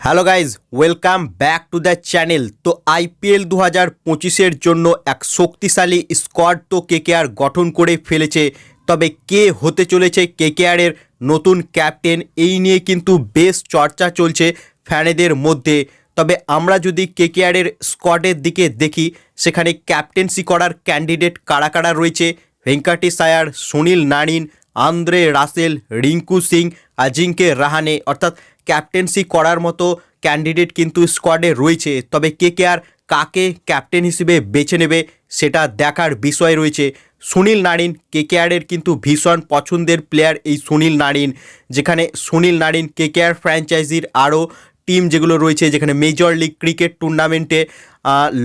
Hello guys, welcome back to the channel. তো IPL 2025-এর জন্য এক শক্তিশালী স্কোয়াড তো কেকেআর গঠন করে ফেলেছে। তবে কে হতে চলেছে কেকেআরের নতুন ক্যাপ্টেন, এই নিয়ে কিন্তু বেশ চর্চা চলছে ফ্যানেদের মধ্যে। তবে আমরা যদি কেকেআরের স্কোয়াডের দিকে দেখি, সেখানে ক্যাপ্টেন্সি করার ক্যান্ডিডেট কারা কারা রয়েছে: ভেঙ্কাটেশ আয়ার, সুনীল নারিন, আন্দ্রে রাসেল, রিঙ্কু সিং, আজিঙ্কে রাহানে, অর্থাৎ ক্যাপ্টেন্সি করার মতো ক্যান্ডিডেট কিন্তু স্কোয়াডে রয়েছে। তবে কেকেআর কাকে ক্যাপ্টেন হিসেবে বেছে নেবে সেটা দেখার বিষয় রয়েছে। সুনীল নারিন কেকেআরের কিন্তু ভীষণ পছন্দের প্লেয়ার এই সুনীল নারিন, যেখানে সুনীল নারিন কেকেআর ফ্র্যাঞ্চাইজির আরও টিম যেগুলো রয়েছে, যেখানে মেজর লিগ ক্রিকেট টুর্নামেন্টে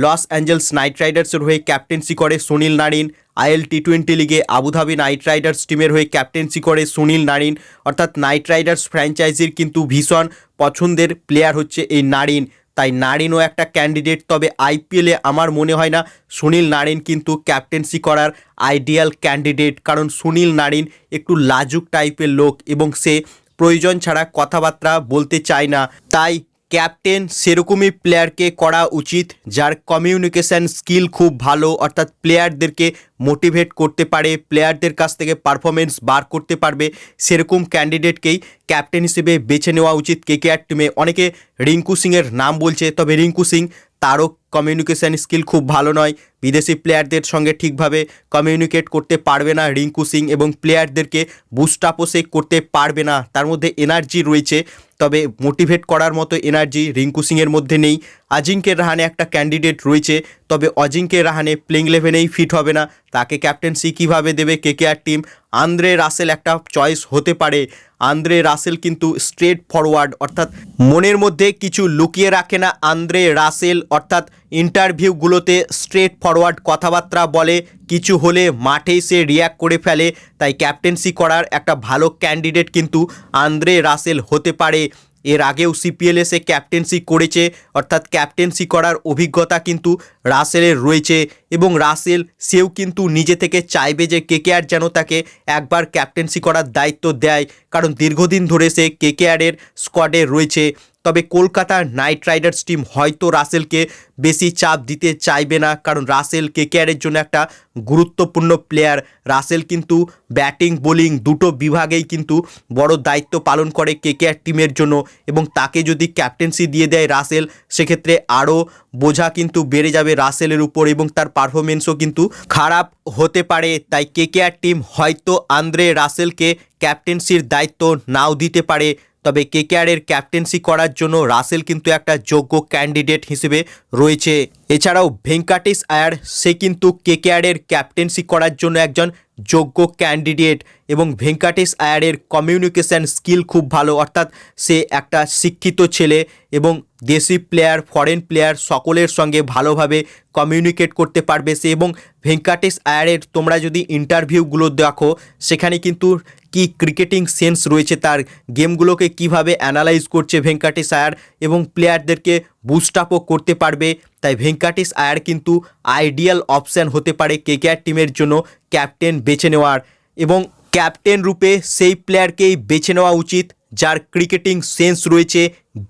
লস অ্যাঞ্জেলস নাইট রাইডার্সের হয়ে ক্যাপ্টেন্সি করে সুনীল নারিন, আইএল টি20 লিগে আবুধাবি নাইট রাইডার্স টিমের হয়ে ক্যাপ্টেন্সি করে সুনীল নারিন। অর্থাৎ নাইট রাইডার্স ফ্র্যাঞ্চাইজির কিন্তু ভীষণ পছন্দের প্লেয়ার হচ্ছে এই নারিন, তাই নারিনও একটা ক্যান্ডিডেট। তবে আইপিএলে আমার মনে হয় না সুনীল নারিন কিন্তু ক্যাপ্টেন্সি করার আইডিয়াল ক্যান্ডিডেট, কারণ সুনীল নারিন একটু লাজুক টাইপের লোক এবং সে প্রয়োজন ছাড়া কথাবার্তা বলতে চায় না। তাই ক্যাপ্টেন সেরকমই প্লেয়ারকে করা উচিত যার কমিউনিকেশান স্কিল খুব ভালো, অর্থাৎ প্লেয়ারদেরকে মোটিভেট করতে পারে, প্লেয়ারদের কাছ থেকে পারফরমেন্স বার করতে পারবে, সেরকম ক্যান্ডিডেটকেই ক্যাপ্টেন হিসেবে বেছে নেওয়া উচিত কেকেআর টিমে। অনেকে রিঙ্কু সিংয়ের নাম বলছে, তবে রিঙ্কু সিং তারও কমিউনিকেশান স্কিল খুব ভালো নয়, বিদেশি প্লেয়ারদের সঙ্গে ঠিকভাবে কমিউনিকেট করতে পারবে না রিঙ্কু সিং, এবং প্লেয়ারদেরকে বুস্ট আপও সে করতে পারবে না। তার মধ্যে এনার্জি রয়েছে, তবে মোটিভেট করার মতো এনার্জি রিঙ্কু সিংয়ের মধ্যে নেই। আজিঙ্কে রাহানে একটা ক্যান্ডিডেট রয়েছে, তবে অজিঙ্কে রাহানে প্লেইং ইলেভেনেই ফিট হবে না, তাকে ক্যাপ্টেন্সি কীভাবে দেবে কেকেআর টিম? আন্দ্রে রাসেল একটা চয়েস হতে পারে। আন্দ্রে রাসেল কিন্তু স্ট্রেট ফরওয়ার্ড, অর্থাৎ মনের মধ্যে কিছু লুকিয়ে রাখে না আন্দ্রে রাসেল, অর্থাৎ ইন্টারভিউগুলোতে স্ট্রেট ফরওয়ার্ড কথাবার্তা বলে, কিছু হলে মাঠেই সে রিয়্যাক্ট করে ফেলে। তাই ক্যাপ্টেন্সি করার একটা ভালো ক্যান্ডিডেট কিন্তু আন্দ্রে রাসেল হতে পারে। এর আগেও সিপিএলে সে ক্যাপ্টেন্সি করেছে, অর্থাৎ ক্যাপ্টেন্সি করার অভিজ্ঞতা কিন্তু রাসেলের রয়েছে, এবং রাসেল সেও কিন্তু নিজে থেকে চাইবে যে কেকেআর যেন তাকে একবার ক্যাপ্টেন্সি করার দায়িত্ব দেয়, কারণ দীর্ঘদিন ধরে সে কেকেআরের স্কোয়াডে রয়েছে। তবে কলকাতার নাইট রাইডার্স টিম হয়তো রাসেলকে বেশি চাপ দিতে চাইবে না, কারণ রাসেল কেকেআরের জন্য একটা গুরুত্বপূর্ণ প্লেয়ার। রাসেল কিন্তু ব্যাটিং বোলিং দুটো বিভাগেই কিন্তু বড় দায়িত্ব পালন করে কেকেআর টিমের জন্য, এবং তাকে যদি ক্যাপ্টেন্সি দিয়ে দেয় রাসেল, সেক্ষেত্রে আরও বোঝা কিন্তু বেড়ে যাবে রাসেলের উপর, এবং তার পারফরমেন্সও কিন্তু খারাপ হতে পারে। তাই কেকেআর টিম হয়তো আন্দ্রে রাসেলকে ক্যাপ্টেন্সির দায়িত্ব নাও দিতে পারে। তবে কেকেআরের ক্যাপ্টেন্সি করার জন্য রাসেল কিন্তু একটা যোগ্য ক্যান্ডিডেট হিসেবে রয়েছে। এছাড়াও ভেঙ্কাটেশ আয়ার, সে কিন্তু কেকেআরের ক্যাপ্টেন্সি করার জন্য একজন যোগ্য ক্যান্ডিডেট, এবং ভেঙ্কাটেশ আয়ারের কমিউনিকেশান স্কিল খুব ভালো, অর্থাৎ সে একটা শিক্ষিত ছেলে এবং দেশি প্লেয়ার ফরেন প্লেয়ার সকলের সঙ্গে ভালোভাবে কমিউনিকেট করতে পারবে সে। এবং ভেঙ্কাটেশ আয়ারের তোমরা যদি ইন্টারভিউগুলো দেখো, সেখানে কিন্তু কি ক্রিকেটিং সেন্স রয়েছে, তার গেমগুলোকে কিভাবে অ্যানালাইজ করছে ভেঙ্কাটেশ আয়ার, এবং প্লেয়ারদেরকে বুস্ট আপও করতে পারবে। তাই ভেঙ্কাটেশ আয়ার কিন্তু আইডিয়াল অপশান হতে পারে কেকেআর টিমের জন্য ক্যাপ্টেন বেছে নেওয়ার, এবং ক্যাপ্টেন রূপে সেই প্লেয়ারকেই বেছে নেওয়া উচিত যার ক্রিকেটিং সেন্স রয়েছে,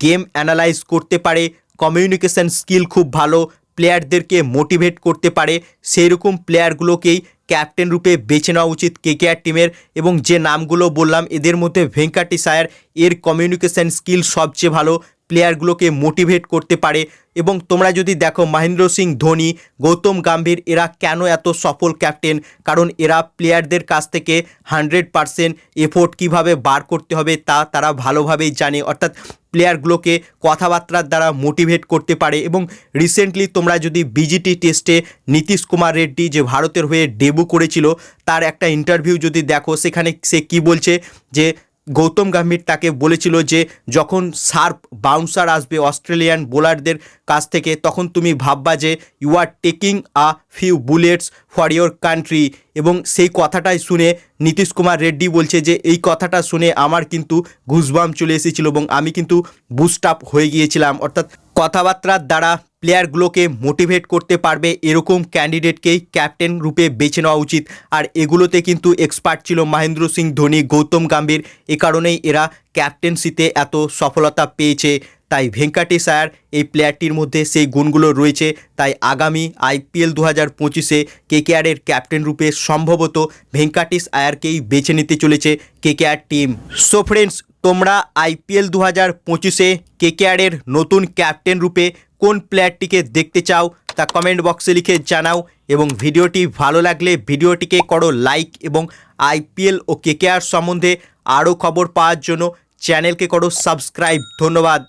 গেম অ্যানালাইজ করতে পারে, কমিউনিকেশান স্কিল খুব ভালো, প্লেয়ারদেরকে মোটিভেট করতে পারে, সেই রকম প্লেয়ারগুলোকেই ক্যাপ্টেন রূপে বেছে নেওয়া উচিত কেকেআর টিমের। এবং যে নামগুলো বললাম এদের মধ্যে ভেঙ্কাটেশ আয়ার, এর কমিউনিকেশান স্কিল সবচেয়ে ভালো, প্লেয়ারগুলোকে মোটিভেট করতে পারে। এবং তোমরা যদি দেখো মহেন্দ্র সিং ধোনি, গৌতম গম্ভীর, এরা কেন এত সফল ক্যাপ্টেন? কারণ এরা প্লেয়ারদের কাছ থেকে 100% এফোর্ট কীভাবে বার করতে হবে তা তারা ভালোভাবেই জানে, অর্থাৎ প্লেয়ারগুলোকে কথাবার্তার দ্বারা মোটিভেট করতে পারে। এবং রিসেন্টলি তোমরা যদি বিজিটি টেস্টে নীতিশ কুমার রেড্ডি, যে ভারতের হয়ে ডেবু করেছিল, তার একটা ইন্টারভিউ যদি দেখো, সেখানে সে কি বলছে, যে গৌতম গম্ভীর তাকে বলেছিল যে যখন শার্প বাউন্সার আসবে অস্ট্রেলিয়ান বোলারদের কাছ থেকে, তখন তুমি ভাববা যে you are taking a few bullets for your country. এবং সেই কথাটাই শুনে নীতিশ কুমার রেড্ডি বলছে যে এই কথাটা শুনে আমার কিন্তু গুজবাম্প চলে এসেছিল, এবং আমি কিন্তু বুস্ট আপ হয়ে গিয়েছিলাম। অর্থাৎ কথাবার্তার দ্বারা প্লেয়ারগুলোকে মোটিভেট করতে পারবে এরকম ক্যান্ডিডেটকেই ক্যাপ্টেন রূপে বেছে নেওয়া উচিত। আর এগুলোতে কিন্তু এক্সপার্ট ছিল মহেন্দ্র সিং ধোনি, গৌতম গম্ভীর, এ কারণেই এরা ক্যাপ্টেন্সিতে এত সফলতা পেয়েছে। তাই ভেঙ্কাটেশ আয়ার এই প্লেয়ারটির মধ্যে সেই গুণগুলো রয়েছে। তাই আগামী IPL 2025-এ কেকেআরের ক্যাপ্টেন রূপে সম্ভবত ভেঙ্কাটেশ আয়ারকেই বেছে নিতে চলেছে কেকেআর টিম। সো ফ্রেন্ডস, তোমরা IPL 2025-এ কেকেআরের নতুন ক্যাপ্টেন রূপে কোন প্লেয়ারটিকে দেখতে চাও তা কমেন্ট বক্সে লিখে জানাও, এবং ভিডিওটি ভালো লাগলে ভিডিওটিকে করো লাইক, এবং IPL ও কেকেআর সম্বন্ধে আরও খবর পাওয়ার জন্য চ্যানেলকে করো সাবস্ক্রাইব। ধন্যবাদ।